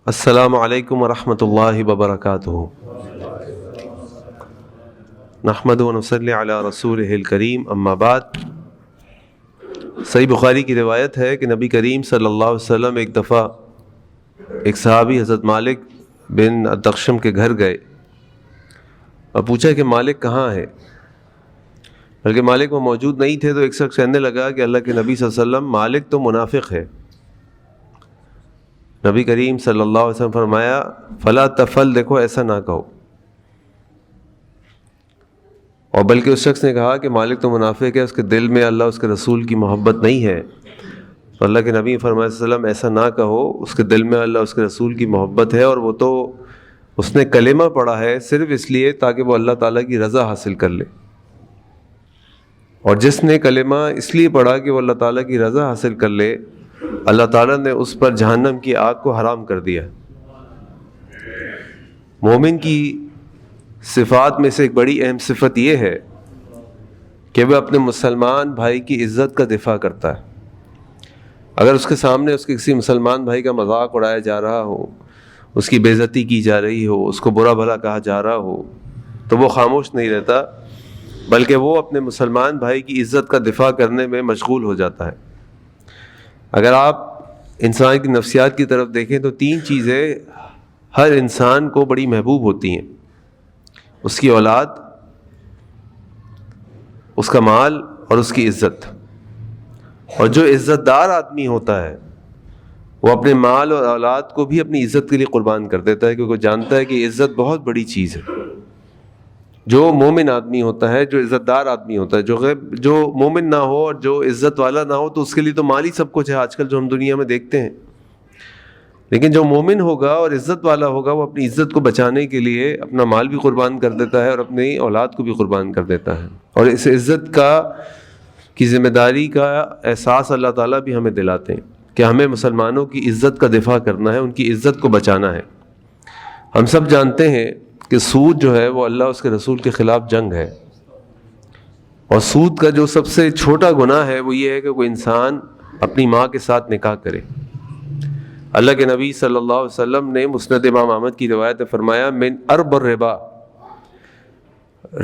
السلام علیکم ورحمۃ اللہ وبرکاتہ۔ نحمد و نصلی علی رسولہ الکریم، اما بعد۔ صحیح بخاری کی روایت ہے کہ نبی کریم صلی اللہ علیہ وسلم ایک دفعہ ایک صحابی حضرت مالک بن الدخشم کے گھر گئے اور پوچھا کہ مالک کہاں ہے، بلکہ مالک وہ موجود نہیں تھے، تو ایک شخص کہنے لگا کہ اللہ کے نبی صلی اللہ علیہ وسلم مالک تو منافق ہے۔ نبی کریم صلی اللہ علیہ وسلم فرمایا فلا تفل، دیکھو ایسا نہ کہو، اور بلکہ اس شخص نے کہا کہ مالک تو منافق ہے، اس کے دل میں اللہ اس کے رسول کی محبت نہیں ہے، تو اللہ کے نبی فرمایا صلی اللہ علیہ وسلم ایسا نہ کہو، اس کے دل میں اللہ اس کے رسول کی محبت ہے، اور وہ تو اس نے کلمہ پڑھا ہے صرف اس لیے تاکہ وہ اللہ تعالیٰ کی رضا حاصل کر لے، اور جس نے کلمہ اس لیے پڑھا کہ وہ اللہ تعالیٰ کی رضا حاصل کر لے، اللہ تعالیٰ نے اس پر جہنم کی آگ کو حرام کر دیا۔ مومن کی صفات میں سے ایک بڑی اہم صفت یہ ہے کہ وہ اپنے مسلمان بھائی کی عزت کا دفاع کرتا ہے۔ اگر اس کے سامنے اس کے کسی مسلمان بھائی کا مذاق اڑایا جا رہا ہو، اس کی بے عزتی کی جا رہی ہو، اس کو برا بھلا کہا جا رہا ہو، تو وہ خاموش نہیں رہتا، بلکہ وہ اپنے مسلمان بھائی کی عزت کا دفاع کرنے میں مشغول ہو جاتا ہے۔ اگر آپ انسان کی نفسیات کی طرف دیکھیں تو تین چیزیں ہر انسان کو بڑی محبوب ہوتی ہیں: اس کی اولاد، اس کا مال اور اس کی عزت۔ اور جو عزت دار آدمی ہوتا ہے وہ اپنے مال اور اولاد کو بھی اپنی عزت کے لیے قربان کر دیتا ہے، کیونکہ وہ جانتا ہے کہ عزت بہت بڑی چیز ہے۔ جو مومن آدمی ہوتا ہے، جو عزت دار آدمی ہوتا ہے، جو مومن نہ ہو اور جو عزت والا نہ ہو، تو اس کے لیے تو مال ہی سب کچھ ہے آج کل جو ہم دنیا میں دیکھتے ہیں، لیکن جو مومن ہوگا اور عزت والا ہوگا وہ اپنی عزت کو بچانے کے لیے اپنا مال بھی قربان کر دیتا ہے اور اپنی اولاد کو بھی قربان کر دیتا ہے، اور اس عزت کی ذمہ داری کا احساس اللہ تعالیٰ بھی ہمیں دلاتے ہیں کہ ہمیں مسلمانوں کی عزت کا دفاع کرنا ہے، ان کی عزت کو بچانا ہے۔ ہم سب جانتے ہیں کہ سود جو ہے وہ اللہ اس کے رسول کے خلاف جنگ ہے، اور سود کا جو سب سے چھوٹا گناہ ہے وہ یہ ہے کہ کوئی انسان اپنی ماں کے ساتھ نکاح کرے۔ اللہ کے نبی صلی اللہ علیہ وسلم نے مسند امام احمد کی روایت میں فرمایا من ارب الربا،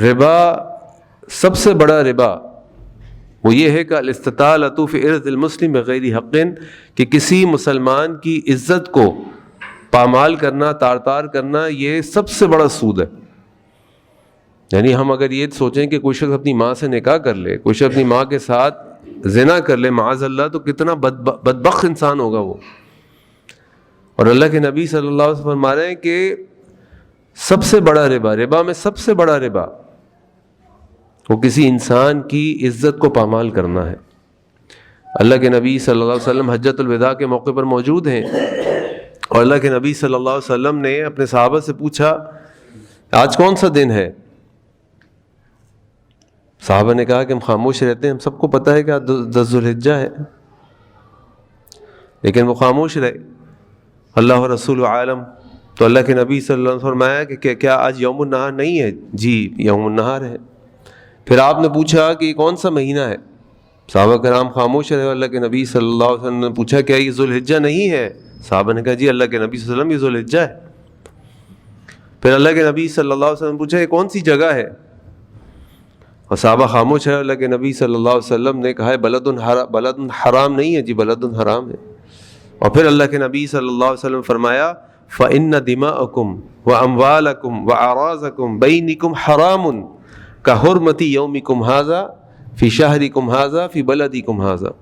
ربا سب سے بڑا ربا وہ یہ ہے کہ الاستطالۃ فی عرض المسلم بغیر حق، کہ کسی مسلمان کی عزت کو پامال کرنا، تار تار کرنا، یہ سب سے بڑا سود ہے۔ یعنی ہم اگر یہ سوچیں کہ کوئی شخص اپنی ماں سے نکاح کر لے، کوئی شخص اپنی ماں کے ساتھ زنا کر لے معاذ اللہ، تو کتنا بدبخت انسان ہوگا وہ۔ اور اللہ کے نبی صلی اللہ علیہ وسلم فرما رہے ہیں کہ سب سے بڑا ربا میں سب سے بڑا ربا وہ کسی انسان کی عزت کو پامال کرنا ہے۔ اللہ کے نبی صلی اللہ علیہ وسلم حجۃ الوداع کے موقع پر موجود ہیں، اور اللہ کے نبی صلی اللہ علیہ وسلم نے اپنے صحابہ سے پوچھا آج کون سا دن ہے؟ صحابہ نے کہا کہ ہم خاموش رہتے ہیں، ہم سب کو پتہ ہے کہ آج 10 ذو الحجہ ہے، لیکن وہ خاموش رہے، اللہ و رسول عالم۔ تو اللہ کے نبی صلی اللہ علیہ وسلم فرمایا کہ کیا آج یوم النہار نہیں ہے؟ جی یوم النہار ہے۔ پھر آپ نے پوچھا کہ یہ کون سا مہینہ ہے؟ صحابہ کرام خاموش رہے، اللہ کے نبی صلی اللہ علیہ وسلم نے پوچھا کیا یہ ذو الحجہ نہیں ہے؟ صحابہ نے کہا جی اللہ کے نبی صلی اللہ علیہ وسلم یہ ذو الحجہ ہے۔ پھر اللہ کے نبی صلی اللہ علیہ وسلم نے پوچھا یہ کون سی جگہ ہے؟ اور صحابہ خاموش رہے، اللہ کے نبی صلی اللہ علیہ وسلم نے کہا ہے بلد حرام نہیں ہے، جی بلد حرام ہے۔ اور پھر اللہ کے نبی صلی اللہ علیہ وسلم فرمایا فَإِنَّ دِمَاءَكُمْ وَأَمْوَالَكُمْ وَأَعْرَاضَكُمْ بَيْنِكُمْ حَرَامٌ كَحُرْمَةِ يَوْمِكُمْ هَذَا فِي شَهْرِكُمْ هَذَا فِي بَلَدِكُمْ هَذَا،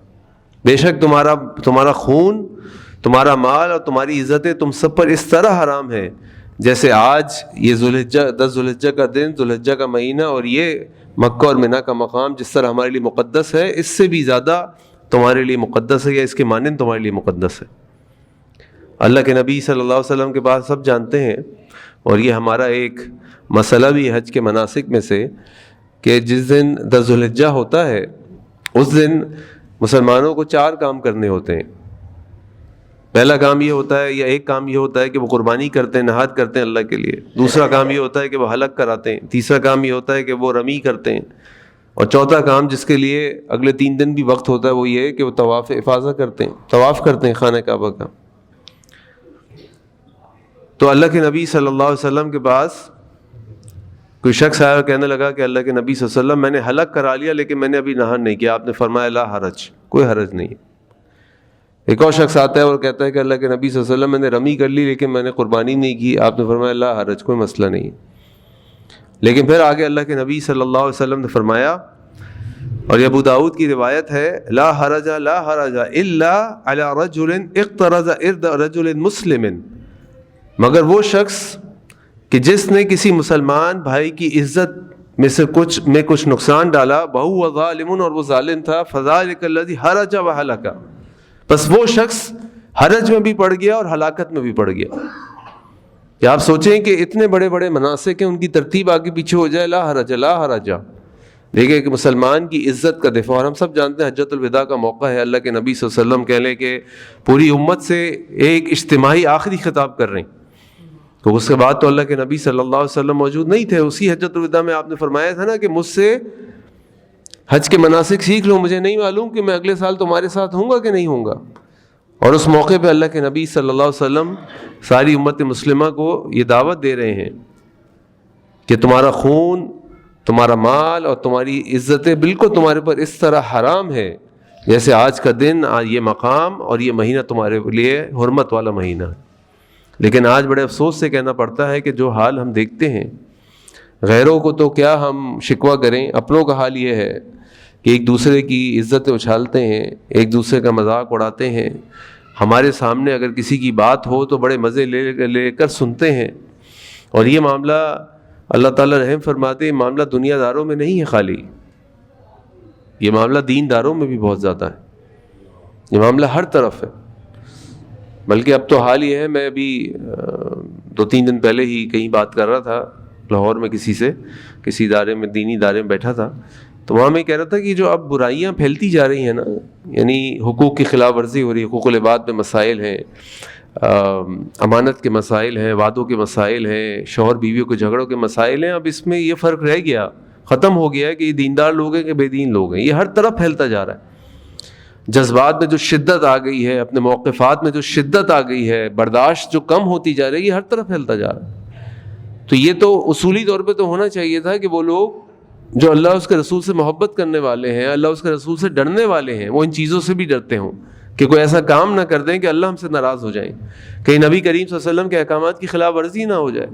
بے شک تمہارا خون، تمہارا مال اور تمہاری عزتیں تم سب پر اس طرح حرام ہے جیسے آج یہ 10 ذوالحجہ کا دن، ذوالحجہ کا مہینہ، اور یہ مکہ اور منی کا مقام جس طرح ہمارے لیے مقدس ہے، اس سے بھی زیادہ تمہارے لیے مقدس ہے، یا اس کے مانند تمہارے لیے مقدس ہے۔ اللہ کے نبی صلی اللہ علیہ وسلم کے بعد سب جانتے ہیں، اور یہ ہمارا ایک مسئلہ بھی حج کے مناسک میں سے، کہ جس دن 10 ذوالحجہ ہوتا ہے اس دن مسلمانوں کو 4 کام کرنے ہوتے ہیں۔ پہلا کام یہ ہوتا ہے، یا ایک کام یہ ہوتا ہے کہ وہ قربانی کرتے ہیں، نہاد کرتے ہیں اللہ کے لیے۔ دوسرا کام یہ ہوتا ہے کہ وہ حلق کراتے ہیں۔ تیسرا کام یہ ہوتا ہے کہ وہ رمی کرتے ہیں۔ اور چوتھا کام جس کے لیے اگلے 3 دن بھی وقت ہوتا ہے وہ یہ ہے کہ وہ طواف افاضہ کرتے ہیں، طواف کرتے ہیں خانہ کعبہ کا۔ تو اللہ کے نبی صلی اللہ علیہ وسلم کے پاس کوئی شخص آیا اور کہنے لگا کہ اللہ کے نبی صلی اللہ علیہ وسلم میں نے حلق کرا لیا لیکن میں نے ابھی نہر نہیں کیا. آپ نے فرمایا لا حرج، کوئی حرج نہیں. ایک اور شخص آتا ہے اور کہتا ہے کہ اللہ کے نبی صلی اللہ علیہ وسلم میں نے رمی کر لی لیکن میں نے قربانی نہیں کی. آپ نے فرمایا لا حرج، کوئی مسئلہ نہیں. لیکن پھر آگے اللہ کے نبی صلی اللہ علیہ وسلم نے فرمایا، اور یہ ابو داؤد کی روایت ہے، لا حرج الا علی رجل اقترض ارض رجل مسلم، مگر وہ شخص کہ جس نے کسی مسلمان بھائی کی عزت میں سے کچھ نقصان ڈالا، وہو ظالم، اور وہ ظالم تھا، فذلک الذی حرج وہلک، بس وہ شخص حرج میں بھی پڑ گیا اور ہلاکت میں بھی پڑ گیا. کہ آپ سوچیں کہ اتنے بڑے بڑے مناسک ہیں، ان کی ترتیب آگے پیچھے ہو جائے، لا حرج لا حرج. دیکھیں کہ مسلمان کی عزت کا دفاع، اور ہم سب جانتے ہیں حجۃ الوداع کا موقع ہے، اللہ کے نبی صلی اللہ علیہ وسلم کہہ لیں کہ پوری امت سے ایک اجتماعی آخری خطاب کر رہے ہیں. تو اس کے بعد تو اللہ کے نبی صلی اللہ علیہ وسلم موجود نہیں تھے. اسی حجۃ الوداع میں آپ نے فرمایا تھا نا کہ مجھ سے حج کے مناسک سیکھ لو، مجھے نہیں معلوم کہ میں اگلے سال تمہارے ساتھ ہوں گا کہ نہیں ہوں گا. اور اس موقع پہ اللہ کے نبی صلی اللہ علیہ وسلم ساری امت مسلمہ کو یہ دعوت دے رہے ہیں کہ تمہارا خون، تمہارا مال اور تمہاری عزتیں بالکل تمہارے پر اس طرح حرام ہے جیسے آج کا دن، یہ مقام اور یہ مہینہ تمہارے لیے حرمت والا مہینہ. لیکن آج بڑے افسوس سے کہنا پڑتا ہے کہ جو حال ہم دیکھتے ہیں، غیروں کو تو کیا ہم شکوہ کریں، اپنوں کا حال یہ ہے کہ ایک دوسرے کی عزتیں اچھالتے ہیں، ایک دوسرے کا مذاق اڑاتے ہیں. ہمارے سامنے اگر کسی کی بات ہو تو بڑے مزے لے کر سنتے ہیں. اور یہ معاملہ اللہ تعالیٰ رحم فرماتے ہیں، معاملہ دنیا داروں میں نہیں ہے خالی، یہ معاملہ دین داروں میں بھی بہت زیادہ ہے. یہ معاملہ ہر طرف ہے. بلکہ اب تو حال یہ ہے، میں ابھی 2-3 دن پہلے ہی کہیں بات کر رہا تھا لاہور میں کسی ادارے میں، دینی ادارے میں بیٹھا تھا، تو وہاں میں کہہ رہا تھا کہ جو اب برائیاں پھیلتی جا رہی ہیں نا، یعنی حقوق کی خلاف ورزی ہو رہی ہے، حقوق العباد میں مسائل ہیں، امانت کے مسائل ہیں، وعدوں کے مسائل ہیں، شوہر بیویوں کے جھگڑوں کے مسائل ہیں. اب اس میں یہ فرق رہ گیا، ختم ہو گیا ہے کہ یہ دیندار لوگ ہیں کہ بے دین لوگ ہیں. یہ ہر طرف پھیلتا جا رہا ہے. جذبات میں جو شدت آ گئی ہے، اپنے موقفات میں جو شدت آ گئی ہے، برداشت جو کم ہوتی جا رہی ہے، یہ ہر طرف پھیلتا جا رہا ہے. تو یہ تو اصولی طور پہ تو ہونا چاہیے تھا کہ وہ لوگ جو اللہ اس کے رسول سے محبت کرنے والے ہیں، اللہ اس کے رسول سے ڈرنے والے ہیں، وہ ان چیزوں سے بھی ڈرتے ہوں کہ کوئی ایسا کام نہ کر دیں کہ اللہ ہم سے ناراض ہو جائیں، کہیں نبی کریم صلی اللہ علیہ وسلم کے احکامات کی خلاف ورزی نہ ہو جائے.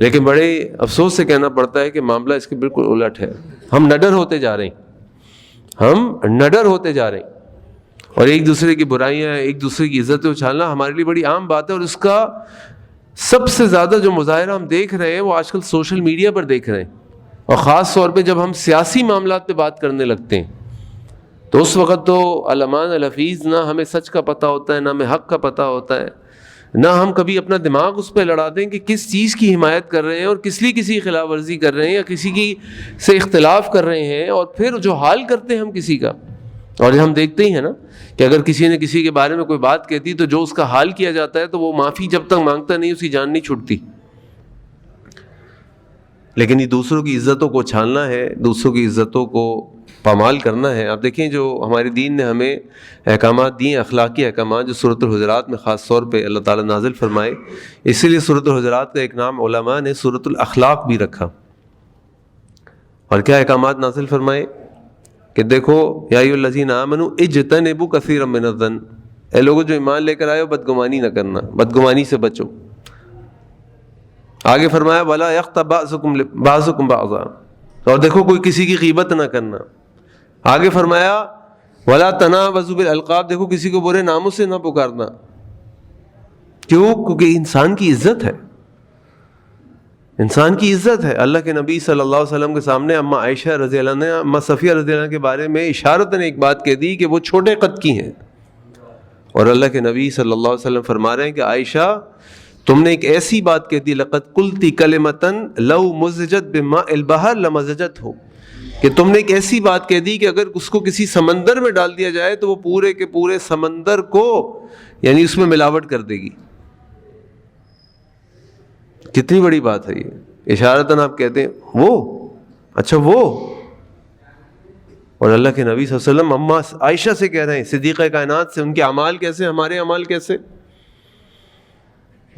لیکن بڑے افسوس سے کہنا پڑتا ہے کہ معاملہ اس کے بالکل الٹ ہے. ہم نڈر ہوتے جا رہے ہیں، اور ایک دوسرے کی برائیاں، ایک دوسرے کی عزتیں اچھالنا ہمارے لیے بڑی عام بات ہے. اور اس کا سب سے زیادہ جو مظاہرہ ہم دیکھ رہے ہیں وہ آج کل سوشل میڈیا پر دیکھ رہے ہیں، اور خاص طور پہ جب ہم سیاسی معاملات پہ بات کرنے لگتے ہیں تو اس وقت تو علمان الحفیظ، نہ ہمیں سچ کا پتہ ہوتا ہے، نہ ہمیں حق کا پتہ ہوتا ہے، نہ ہم کبھی اپنا دماغ اس پہ لڑا دیں کہ کس چیز کی حمایت کر رہے ہیں اور کس لیے کسی کی خلاف ورزی کر رہے ہیں یا کسی کی سے اختلاف کر رہے ہیں. اور پھر جو حال کرتے ہیں ہم کسی کا، اور ہم دیکھتے ہی ہیں نا کہ اگر کسی نے کسی کے بارے میں کوئی بات کہتی تو جو اس کا حال کیا جاتا ہے تو وہ معافی جب تک مانگتا نہیں اس کی جان نہیں چھوٹتی. لیکن یہ دوسروں کی عزتوں کو چھالنا ہے، دوسروں کی عزتوں کو پامال کرنا ہے. آپ دیکھیں جو ہمارے دین نے ہمیں احکامات دیے، اخلاقی احکامات، جو سورۃ الحجرات میں خاص طور پہ اللہ تعالیٰ نازل فرمائے، اسی لیے سورۃ الحجرات کا ایک نام علماء نے سورۃ الاخلاق بھی رکھا. اور کیا احکامات نازل فرمائے کہ دیکھو یا ایھا الذین آمنوا اجتنبوا کثیرا من الظن، اے لوگوں جو ایمان لے کر آئے ہو بدگمانی نہ کرنا، بدگمانی سے بچو. آگے فرمایا وَلَا يَغْتَبْ بَعْضُكُمْ بَعْضًا، اور دیکھو کوئی کسی کی غیبت نہ کرنا. آگے فرمایا وَلَا تَنَابَزُوا بِالْأَلْقَابِ، دیکھو کسی کو برے ناموں سے نہ پکارنا. کیوں؟ کیونکہ انسان کی عزت ہے، انسان کی عزت ہے. اللہ کے نبی صلی اللہ علیہ وسلم کے سامنے اماں عائشہ رضی اللہ عنہا، اماں صفیہ رضی اللہ عنہ کے بارے میں اشارتاً ایک بات کہہ دی کہ وہ چھوٹے قد کی ہیں، اور اللہ کے نبی صلی اللہ علیہ وسلم فرما رہے ہیں کہ عائشہ تم نے ایک ایسی بات کہہ دی لقد قلتی کلمۃ لو مزجت بماء البحر لمزجتہ، کہ تم نے ایک ایسی بات کہہ دی کہ اگر اس کو کسی سمندر میں ڈال دیا جائے تو وہ پورے کے پورے سمندر کو یعنی اس میں ملاوٹ کر دے گی. کتنی بڑی بات ہے یہ. اشارتاً آپ کہتے ہیں وہ، اچھا وہ، اور اللہ کے نبی صلی اللہ علیہ وسلم اماں عائشہ سے کہہ رہے ہیں، صدیقہ کائنات سے، ان کے اعمال کیسے، ہمارے اعمال کیسے.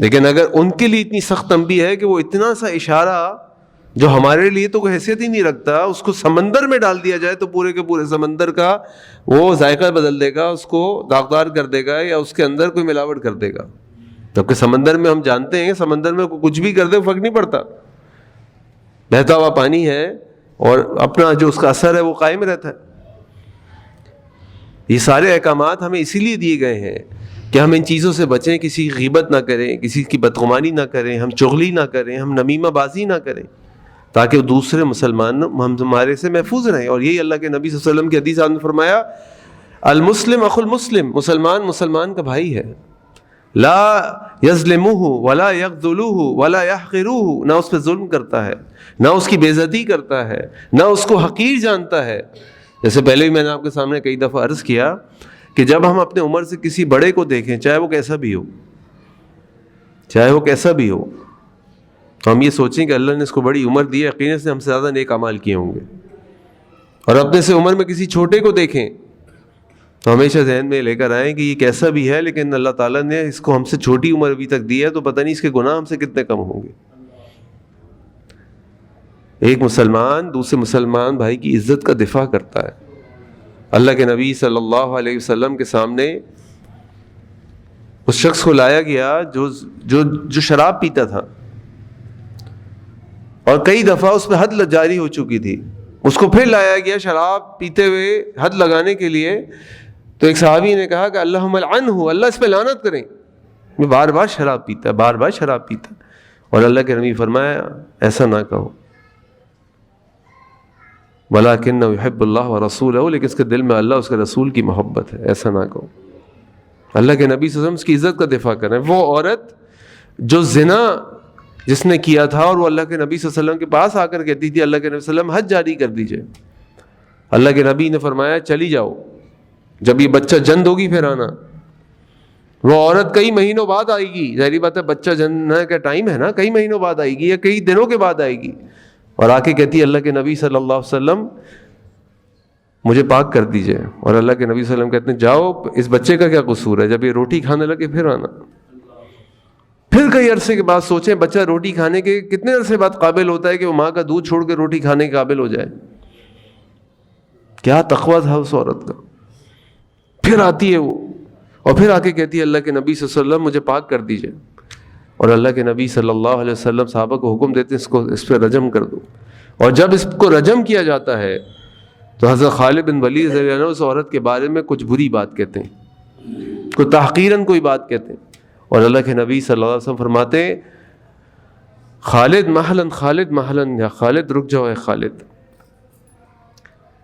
لیکن اگر ان کے لیے اتنی سخت تنبیہ ہے کہ وہ اتنا سا اشارہ جو ہمارے لیے تو کوئی حیثیت ہی نہیں رکھتا، اس کو سمندر میں ڈال دیا جائے تو پورے کے پورے سمندر کا وہ ذائقہ بدل دے گا، اس کو داغدار کر دے گا یا اس کے اندر کوئی ملاوٹ کر دے گا. جبکہ سمندر میں ہم جانتے ہیں سمندر میں کچھ بھی کر دے فرق نہیں پڑتا، بہتا ہوا پانی ہے اور اپنا جو اس کا اثر ہے وہ قائم رہتا ہے. یہ سارے احکامات ہمیں اسی لیے دیے گئے ہیں کہ ہم ان چیزوں سے بچیں، کسی کی غیبت نہ کریں، کسی کی بدگمانی نہ کریں، ہم چغلی نہ کریں، ہم نمیمہ بازی نہ کریں، تاکہ دوسرے مسلمان ہم ہمارے سے محفوظ رہیں. اور یہی اللہ کے نبی صلی اللہ علیہ وسلم کی حدیث آپ نے فرمایا المسلم اخو المسلم، مسلمان مسلمان کا بھائی ہے، لا یظلمہ ولا یخذلہ ولا یحقرہ، نہ اس پہ ظلم کرتا ہے، نہ اس کی بے عزتی کرتا ہے، نہ اس کو حقیر جانتا ہے. جیسے پہلے بھی میں نے آپ کے سامنے کئی دفعہ عرض کیا کہ جب ہم اپنے عمر سے کسی بڑے کو دیکھیں، چاہے وہ کیسا بھی ہو، چاہے وہ کیسا بھی ہو، تو ہم یہ سوچیں کہ اللہ نے اس کو بڑی عمر دی ہے، یقیناً سے ہم سے زیادہ نیک اعمال کیے ہوں گے. اور اپنے سے عمر میں کسی چھوٹے کو دیکھیں تو ہمیشہ ذہن میں لے کر آئیں کہ یہ کیسا بھی ہے لیکن اللہ تعالیٰ نے اس کو ہم سے چھوٹی عمر ابھی تک دی ہے، تو پتہ نہیں اس کے گناہ ہم سے کتنے کم ہوں گے. ایک مسلمان دوسرے مسلمان بھائی کی عزت کا دفاع کرتا ہے. اللہ کے نبی صلی اللہ علیہ وسلم کے سامنے اس شخص کو لایا گیا جو شراب پیتا تھا اور کئی دفعہ اس پہ حد جاری ہو چکی تھی. اس کو پھر لایا گیا شراب پیتے ہوئے حد لگانے کے لیے. تو ایک صحابی نے کہا کہ اللہم لعنہ، اللہ اس پہ لعنت کریں، یہ بار بار شراب پیتا ہے، بار بار شراب پیتا ہے. اور اللہ کے نبی فرمایا ایسا نہ کہو، وَلَكِنَّهُ يُحِبُّ اللَّهَ وَرَسُولَهُ، لیکن اس کے دل میں اللہ اس کے رسول کی محبت ہے، ایسا نہ کہو. اللہ کے نبی صلی اللہ علیہ وسلم اس کی عزت کا دفاع کر رہے ہیں. وہ عورت جو زنا جس نے کیا تھا اور وہ اللہ کے نبی صلی اللہ علیہ وسلم کے پاس آ کر کہتی تھی اللہ کے نبی صلی اللہ علیہ وسلم حد جاری کر دیجئے، اللہ کے نبی نے فرمایا چلی جاؤ، جب یہ بچہ جنم ہوگی پھر آنا. وہ عورت کئی مہینوں بعد آئے گی، ظاہری بات ہے بچہ جنم کا ٹائم ہے نا، کئی مہینوں بعد آئے گی یا کئی دنوں کے بعد آئے گی، اور آ کے کہتی ہے اللہ کے نبی صلی اللہ علیہ وسلم مجھے پاک کر دیجئے. اور اللہ کے نبی صلی اللہ علیہ وسلم کہتے ہیں جاؤ، اس بچے کا کیا قصور ہے، جب یہ روٹی کھانے لگے پھر آنا. پھر کئی عرصے کے بعد سوچیں بچہ روٹی کھانے کے کتنے عرصے بعد قابل ہوتا ہے کہ وہ ماں کا دودھ چھوڑ کے روٹی کھانے کے قابل ہو جائے. کیا تقویٰ تھا اس عورت کا. پھر آتی ہے وہ اور پھر آ کے کہتی ہے اللہ کے نبی صلی اللہ علیہ وسلم مجھے پاک کر دیجئے. اور اللہ کے نبی صلی اللہ علیہ وسلم صحابہ کو حکم دیتے ہیں اس پہ رجم کر دو. اور جب اس کو رجم کیا جاتا ہے تو حضرت خالد بن ولید رضی اللہ عنہ اس عورت کے بارے میں کچھ بری بات کہتے ہیں، کوئی تحقیراً کوئی بات کہتے ہیں. اور اللہ کے نبی صلی اللہ علیہ وسلم فرماتے ہیں خالد محلن، خالد محلن، یا خالد رک جاؤ اے خالد.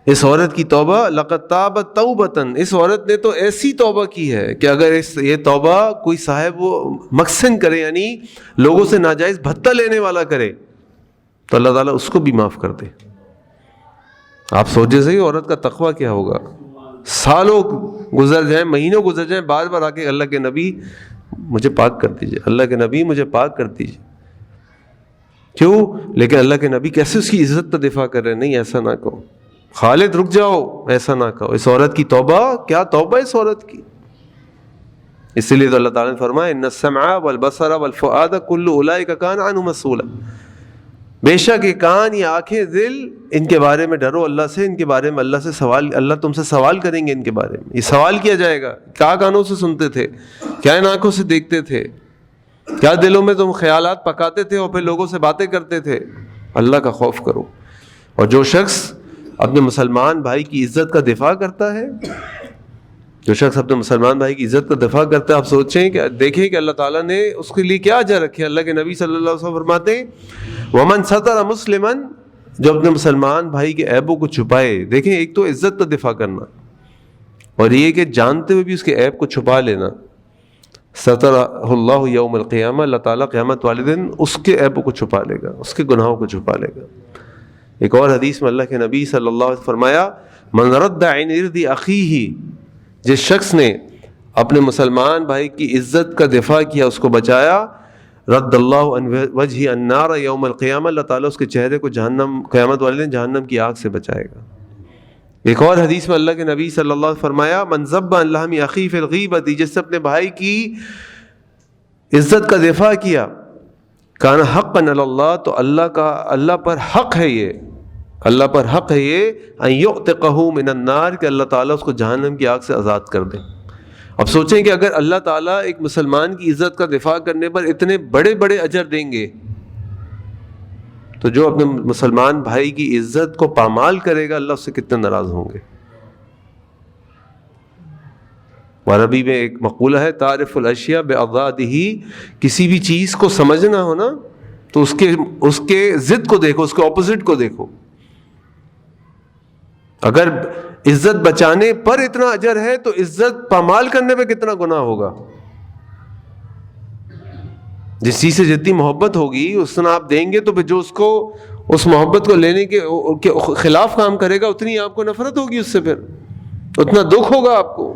اس عورت کی توبہ لقد تابت توبتاً، اس عورت نے تو ایسی توبہ کی ہے کہ اگر یہ توبہ کوئی صاحب وہ مقصن کرے، یعنی لوگوں سے ناجائز بھتہ لینے والا کرے، تو اللہ تعالیٰ اس کو بھی معاف کر دے. آپ سوچے صحیح عورت کا تقویٰ کیا ہوگا. سالوں گزر جائیں، مہینوں گزر جائیں، بار بار آ کے اللہ کے نبی مجھے پاک کر دیجئے، اللہ کے نبی مجھے پاک کر دیجئے. کیوں؟ لیکن اللہ کے نبی کیسے اس کی عزت کا دفاع کر رہے ہیں. نہیں ایسا نہ کہو، خالد رک جاؤ، ایسا نہ کہو. اس عورت کی توبہ، کیا توبہ اس عورت کی. اس لیے تو اللہ تعالیٰ نے فرمایا ان السمع والبصر والفؤاد کل اولئک کان عنہ مسئولا، بے شک یہ کان، یہ آنکھیں، دل، ان کے بارے میں ڈرو اللہ سے، ان کے بارے میں اللہ سے سوال، اللہ تم سے سوال کریں گے ان کے بارے میں. یہ سوال کیا جائے گا کیا کانوں سے سنتے تھے، کیا ان آنکھوں سے دیکھتے تھے، کیا دلوں میں تم خیالات پکاتے تھے اور پھر لوگوں سے باتیں کرتے تھے. اللہ کا خوف کرو. اور جو شخص اپنے مسلمان بھائی کی عزت کا دفاع کرتا ہے، جو شخص اپنے مسلمان بھائی کی عزت کا دفاع کرتا ہے، آپ سوچیں کہ دیکھیں کہ اللہ تعالیٰ نے اس کے لیے کیا اجر رکھے. اللہ کے نبی صلی اللہ علیہ وسلم فرماتے ہیں ومن ستر مسلما، جو اپنے مسلمان بھائی کے عیبوں کو چھپائے. دیکھیں ایک تو عزت کا دفاع کرنا اور یہ کہ جانتے ہوئے بھی اس کے عیب کو چھپا لینا. سترہ اللہ یوم القیامہ، اللہ تعالیٰ قیامت والے دن اس کے عیبوں کو چھپا لے گا، اس کے گناہوں کو چھپا لے گا. ایک اور حدیث میں اللہ کے نبی صلی اللہ علیہ وسلم فرمایا من رد عن عرض اخیہ، جس شخص نے اپنے مسلمان بھائی کی عزت کا دفاع کیا، اس کو بچایا، رد اللہ عن وجہ النار یوم القیامہ، اللہ تعالیٰ اس کے چہرے کو جہنم، قیامت والے دن جہنم کی آگ سے بچائے گا. ایک اور حدیث میں اللہ کے نبی صلی اللہ علیہ وسلم فرمایا من ذب عن لحم اخیہ فی الغیبۃ، جس سے اپنے بھائی کی عزت کا دفاع کیا، کان حقا علی اللہ، تو اللہ پر حق ہے یہ، اللہ پر حق ہے یہ ان یعتقہ من النار، کہ اللہ تعالیٰ اس کو جہنم کی آگ سے آزاد کر دے۔ اب سوچیں کہ اگر اللہ تعالیٰ ایک مسلمان کی عزت کا دفاع کرنے پر اتنے بڑے بڑے اجر دیں گے، تو جو اپنے مسلمان بھائی کی عزت کو پامال کرے گا، اللہ اس سے کتنے ناراض ہوں گے۔ عربی میں ایک مقولہ ہے، تعرف الاشیاء باضدادہ، کسی بھی چیز کو سمجھنا ہو نا تو اس کے ضد کو دیکھو، اس کے اپوزٹ کو دیکھو۔ اگر عزت بچانے پر اتنا اجر ہے تو عزت پامال کرنے پہ کتنا گناہ ہوگا۔ جس چیز سے جتنی محبت ہوگی اس طرح آپ دیں گے، تو پھر جو اس محبت کو لینے کے خلاف کام کرے گا، اتنی آپ کو نفرت ہوگی اس سے، پھر اتنا دکھ ہوگا آپ کو۔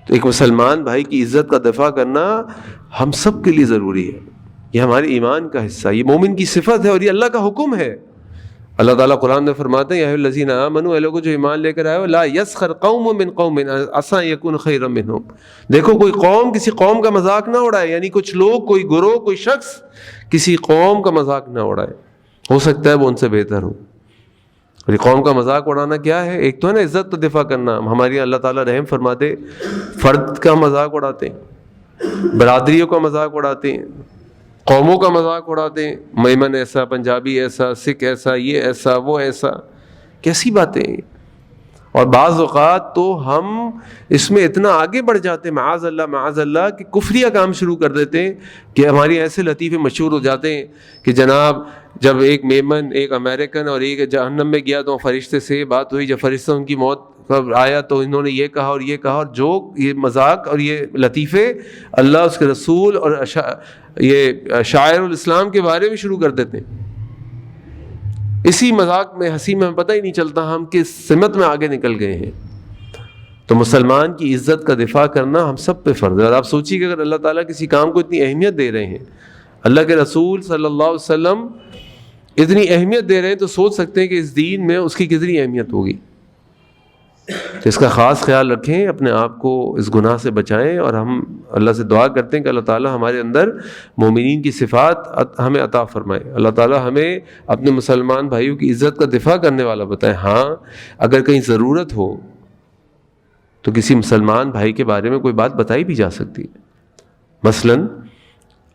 تو ایک مسلمان بھائی کی عزت کا دفاع کرنا ہم سب کے لیے ضروری ہے، یہ ہمارے ایمان کا حصہ، یہ مومن کی صفت ہے اور یہ اللہ کا حکم ہے۔ اللہ تعالیٰ قرآن میں فرماتے ہیں، یا ایھا الذین آمنوا، اے لوگوں جو ایمان لے کر آئے ہو، لا یسخر قوم من قوم عسیٰ ان یکونوا خیرا منہم، دیکھو کوئی قوم کسی قوم کا مذاق نہ اڑائے، یعنی کچھ لوگ، کوئی گروہ، کوئی شخص کسی قوم کا مذاق نہ اڑائے، ہو سکتا ہے وہ ان سے بہتر ہو۔ اور یہ قوم کا مذاق اڑانا کیا ہے؟ ایک تو ہے نا عزت کا دفاع کرنا، ہماری اللہ تعالیٰ رحم فرماتے، فرد کا مذاق اڑاتے ہیں، برادریوں کا مذاق اڑاتے ہیں، قوموں کا مذاق اڑاتے ہیں، میمن ایسا، پنجابی ایسا، سکھ ایسا، یہ ایسا، وہ ایسا، کیسی باتیں ہیں۔ اور بعض اوقات تو ہم اس میں اتنا آگے بڑھ جاتے ہیں، معاذ اللہ کہ کفریہ کام شروع کر دیتے ہیں، کہ ہماری ایسے لطیفے مشہور ہو جاتے ہیں کہ جناب جب ایک میمن، ایک امریکن اور ایک جہنم میں گیا تو فرشتے سے بات ہوئی، جب فرشتہ ان کی موت کب آیا تو انہوں نے یہ کہا اور یہ کہا، اور جو یہ مذاق اور یہ لطیفے اللہ، اس کے رسول اور یہ شاعر الاسلام کے بارے میں شروع کر دیتے ہیں۔ اسی مذاق میں، ہنسی میں ہمیں پتہ ہی نہیں چلتا ہم کس سمت میں آگے نکل گئے ہیں۔ تو مسلمان کی عزت کا دفاع کرنا ہم سب پہ فرض ہے۔ اور آپ سوچیے کہ اگر اللہ تعالیٰ کسی کام کو اتنی اہمیت دے رہے ہیں، اللہ کے رسول صلی اللہ علیہ وسلم اتنی اہمیت دے رہے ہیں، تو سوچ سکتے ہیں کہ اس دین میں اس کی کتنی اہمیت ہوگی۔ تو اس کا خاص خیال رکھیں، اپنے آپ کو اس گناہ سے بچائیں، اور ہم اللہ سے دعا کرتے ہیں کہ اللہ تعالیٰ ہمارے اندر مومنین کی صفات ہمیں عطا فرمائے، اللہ تعالیٰ ہمیں اپنے مسلمان بھائیوں کی عزت کا دفاع کرنے والا بتائے۔ ہاں اگر کہیں ضرورت ہو تو کسی مسلمان بھائی کے بارے میں کوئی بات بتائی بھی جا سکتی ہے۔ مثلاً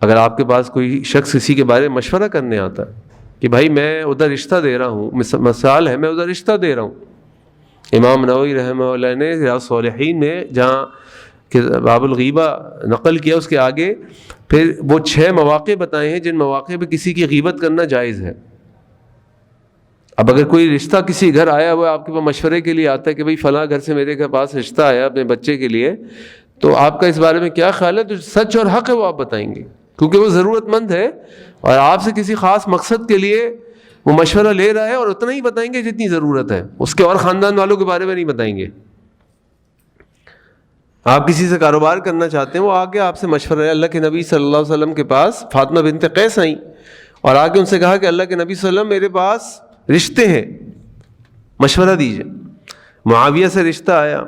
اگر آپ کے پاس کوئی شخص کسی کے بارے میں مشورہ کرنے آتا ہے کہ بھائی میں ادھر رشتہ دے رہا ہوں، مثال ہے میں ادھر رشتہ دے رہا ہوں، امام نووی رحمہ اللہ نے ریاض الصالحین میں جہاں کہ باب الغیبہ نقل کیا، اس کے آگے پھر وہ 6 مواقع بتائے ہیں جن مواقع پہ کسی کی غیبت کرنا جائز ہے۔ اب اگر کوئی رشتہ کسی گھر آیا ہوا آپ کے پاس مشورے کے لیے آتا ہے کہ بھائی فلاں گھر سے میرے کے پاس رشتہ آیا اپنے بچے کے لیے، تو آپ کا اس بارے میں کیا خیال ہے؟ تو سچ اور حق ہے وہ آپ بتائیں گے، کیونکہ وہ ضرورت مند ہے اور آپ سے کسی خاص مقصد کے لیے وہ مشورہ لے رہا ہے، اور اتنا ہی بتائیں گے جتنی ضرورت ہے، اس کے اور خاندان والوں کے بارے میں نہیں بتائیں گے۔ آپ کسی سے کاروبار کرنا چاہتے ہیں، وہ آگے آپ سے مشورہ ہے۔ اللہ کے نبی صلی اللہ علیہ وسلم کے پاس فاطمہ بنت قیس آئیں اور آگے ان سے کہا کہ اللہ کے نبی صلی اللہ علیہ وسلم میرے پاس رشتے ہیں، مشورہ دیجیے۔ معاویہ سے رشتہ آیا،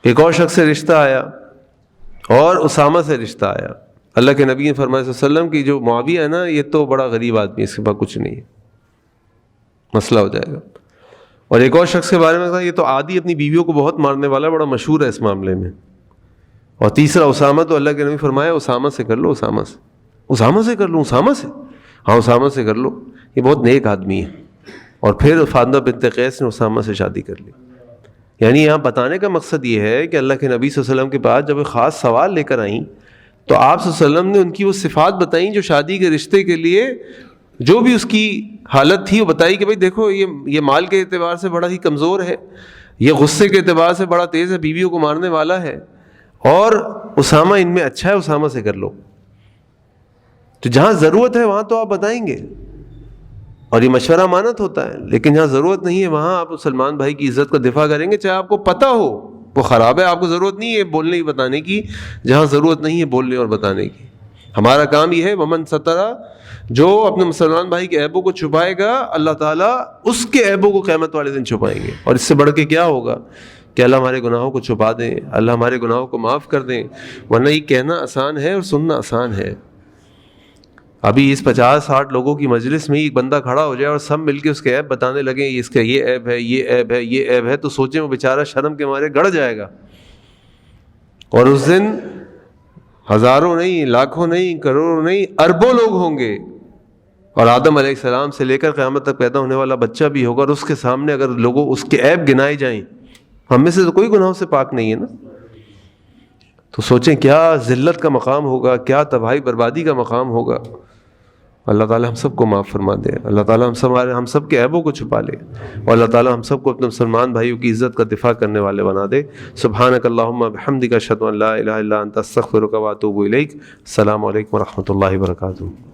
ایک اور شخص سے رشتہ آیا، اور اسامہ سے رشتہ آیا۔ اللہ کے نبی نے فرمایا صلی اللہ علیہ وسلم کہ جو معاویہ ہے نا، یہ تو بڑا غریب آدمی ہے، اس کے پاس کچھ نہیں ہے، مسئلہ ہو جائے گا۔ اور ایک اور شخص کے بارے میں کہا یہ تو عادی اپنی بیویوں کو بہت مارنے والا ہے، بڑا مشہور ہے اس معاملے میں۔ اور تیسرا اسامہ، تو اللہ کے نبی فرمایا اسامہ سے کر لو، اسامہ سے کر لو، اسامہ سے، ہاں اسامہ سے کر لو، یہ بہت نیک آدمی ہے۔ اور پھر فاطمہ بنت قیس نے اسامہ سے شادی کر لی۔ یعنی یہاں بتانے کا مقصد یہ ہے کہ اللہ کے نبی صلی اللہ علیہ وسلم کے پاس جب ایک خاص سوال لے کر آئیں تو آپ صلی اللہ علیہ وسلم نے ان کی وہ صفات بتائیں جو شادی کے رشتے کے لیے جو بھی اس کی حالت تھی وہ بتائی کہ بھائی دیکھو یہ مال کے اعتبار سے بڑا ہی کمزور ہے، یہ غصے کے اعتبار سے بڑا تیز ہے، بیویوں کو مارنے والا ہے، اور اسامہ ان میں اچھا ہے، اسامہ سے کر لو۔ تو جہاں ضرورت ہے وہاں تو آپ بتائیں گے، اور یہ مشورہ امانت ہوتا ہے، لیکن جہاں ضرورت نہیں ہے وہاں آپ مسلمان بھائی کی عزت کا دفاع کریں گے، چاہے آپ کو پتہ ہو وہ خراب ہے، آپ کو ضرورت نہیں ہے بولنے ہی بتانے کی، جہاں ضرورت نہیں ہے بولنے اور بتانے کی۔ ہمارا کام یہ ہے ومن سترا، جو اپنے مسلمان بھائی کے عیبوں کو چھپائے گا اللہ تعالیٰ اس کے عیبوں کو قیامت والے دن چھپائیں گے۔ اور اس سے بڑھ کے کیا ہوگا کہ اللہ ہمارے گناہوں کو چھپا دیں، اللہ ہمارے گناہوں کو معاف کر دیں، ورنہ یہ کہنا آسان ہے اور سننا آسان ہے۔ ابھی اس 50-60 لوگوں کی مجلس میں ایک بندہ کھڑا ہو جائے اور سب مل کے اس کے عیب بتانے لگیں، اس کا یہ عیب ہے، یہ عیب ہے، یہ عیب ہے، تو سوچیں وہ بیچارہ شرم کے مارے گڑ جائے گا، اور اس دن ہزاروں نہیں، لاکھوں نہیں، کروڑوں نہیں، اربوں لوگ ہوں گے، اور آدم علیہ السلام سے لے کر قیامت تک پیدا ہونے والا بچہ بھی ہوگا، اور اس کے سامنے اگر لوگوں اس کے عیب گنائے جائیں، ہم میں سے تو کوئی گناہوں سے پاک نہیں ہے نا، تو سوچیں کیا ذلت کا مقام ہوگا، کیا تباہی بربادی کا مقام ہوگا۔ اللہ تعالی ہم سب کو معاف فرما دے، اللہ تعالی ہم سب کے عیبوں کو چھپا لے، اور اللہ تعالی ہم سب کو اپنے مسلمان بھائیوں کی عزت کا دفاع کرنے والے بنا دے۔ سبحانک اللہم بحمدک اشہد ان لا الہ الا انت استغفرک واتوب الیک۔ السلام علیکم ورحمۃ اللہ وبرکاتہ۔